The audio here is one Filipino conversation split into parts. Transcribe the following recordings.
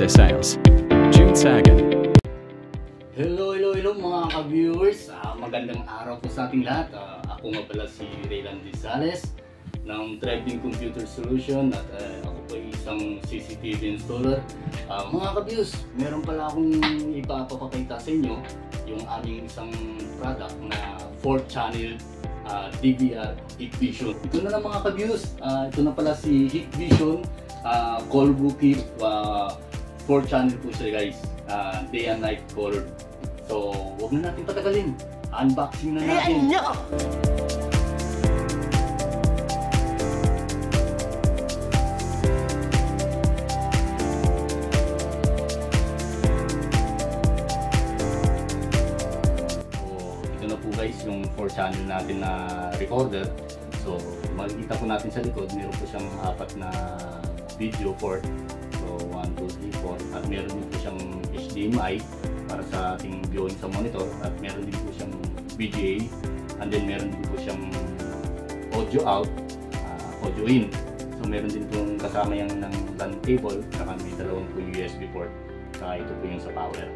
after sales. June Sagan. Hello mga ka-viewers. Magandang araw po sa ating lahat. Ako nga pala si Raylan Dizales ng Driving Computer Solution at ako po ay isang CCTV installer. Mga ka-viewers, meron pala akong ipapakita sa inyo yung aming isang product na 4 channel DVR Hikvision. Ito na lang mga ka-viewers, ito na pala si Hikvision Color-Bokeh 4 channel po siya guys, day and night colored. So huwag na natin patagalin, unboxing na natin. Guys, yung 4 channel natin na recorder. So makikita po natin sa likod, meron po siyang 4 na video port. So 1, 2, 3, 4 at meron din po siyang HDMI para sa ating viewing sa monitor at meron din po siyang VGA and then meron din po siyang audio out, audio in. So meron din po kasama yung ng LAN cable, saka may dalawang po USB port, saka ito po yung sa power.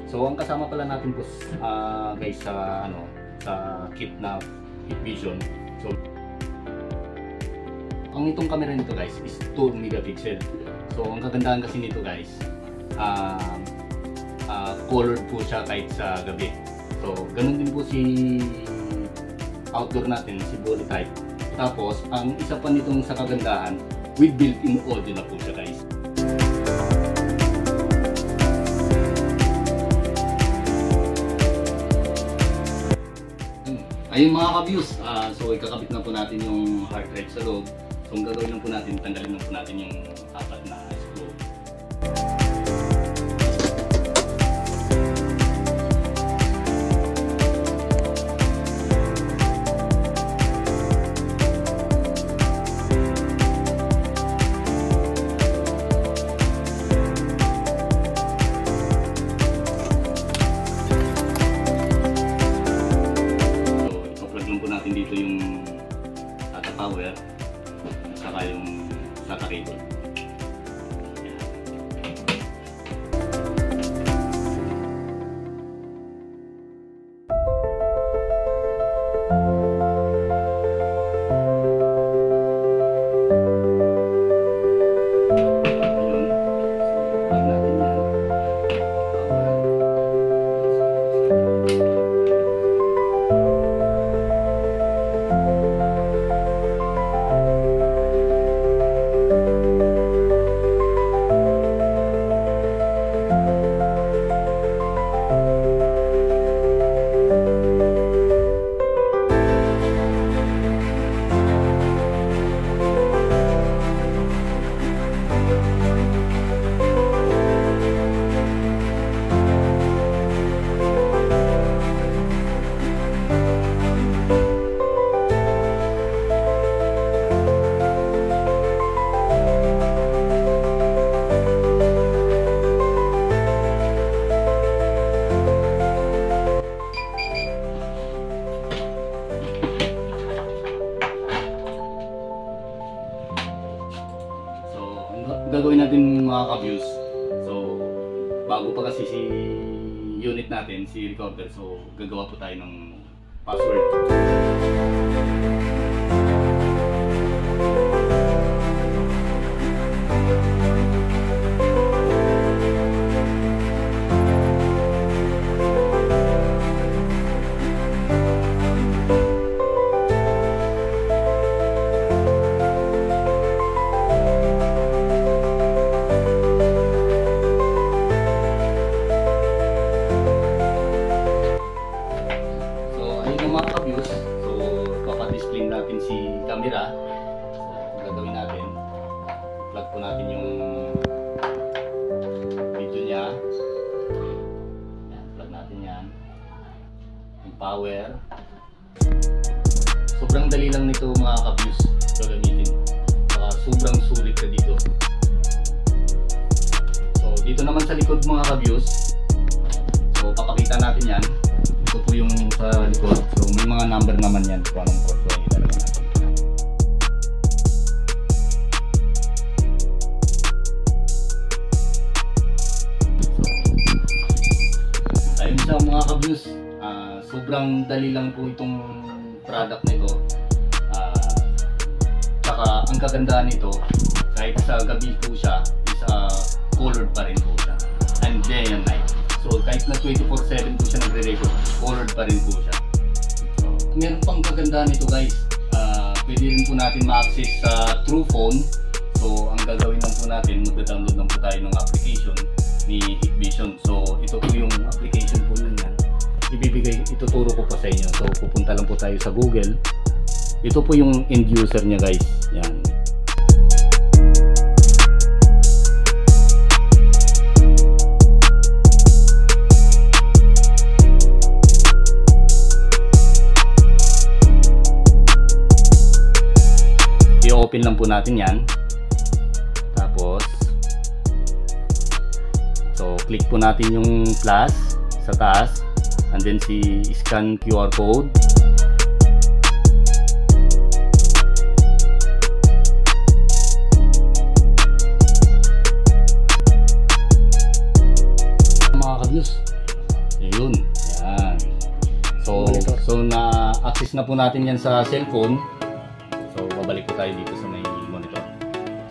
So ang kasama pala natin po guys sa sa kit na Hikvision. So ang itong camera nito guys is 2 megapixel. So ang kagandahan kasi nito guys, colored po siya kahit sa gabi. So ganun din po si outdoor natin, si Bullet type. Tapos ang isa pa nitong sa kagandahan, with built-in audio na po siya guys. Ayun mga ka-views, so ikakabit na po natin yung hard drive sa loob. So ang gagawin lang po natin, tanggalin lang po natin yung 4 na screw. Dito yung SATA power saka yung SATA cable. Gagawin natin mga ka-views. So bago pa kasi si unit natin, si recorder, so gagawa po tayo ng password. Natin si camera. So gagawin natin, plug po natin yung video niya. Yan, plug natin yan. Yung power. Sobrang dali lang nito mga ka-views gagamitin. Saka sobrang sulit ka dito. So dito naman sa likod mga ka-views, so papakita natin yan. Ito po yung sa likod. So may mga number naman yan kung anong port po yung ilalagay natin. sobrang dali lang po itong product nito. Tsaka ang kagandahan nito, kahit sa gabi po siya, is colored pa rin po siya. And day and night. So kahit na 24/7 po siya nagre-record, colored pa rin po siya. So, meron pang kagandahan nito guys. Pwede rin po natin ma-access sa True Phone. So ang gagawin lang po natin, magda-download lang po tayo ng application ni Hikvision. So ito po yung application po yun yan. Ituturo ko pa sa inyo. So pupunta lang po tayo sa Google. Ito po yung end user niya guys. Yan. I-open lang po natin yan. Tapos so click po natin yung plus sa taas and then si scan QR code. Mga ka-views, ayun, yan. So na-access na po natin yan sa cellphone. So babalik po tayo dito sa may monitor.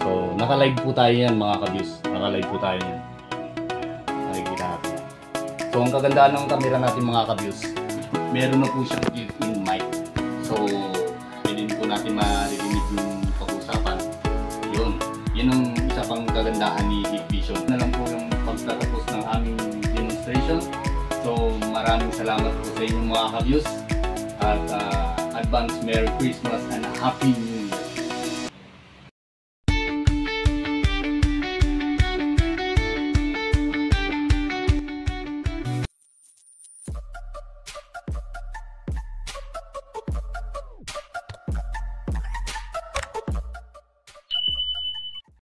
So naka-live po tayo yan mga ka-views, naka-live po tayo yan. Nakikita natin. So ang kagandahan ng camera natin mga ka-views, meron na po siyang built-in mic. So pwede po natin maririnig yung pag-usapan. Yun ang isa pang kagandahan ni Hikvision. Na lang po yung pagtatapos ng aming demonstration. So maraming salamat po sa inyong mga ka-views at advance Merry Christmas and Happy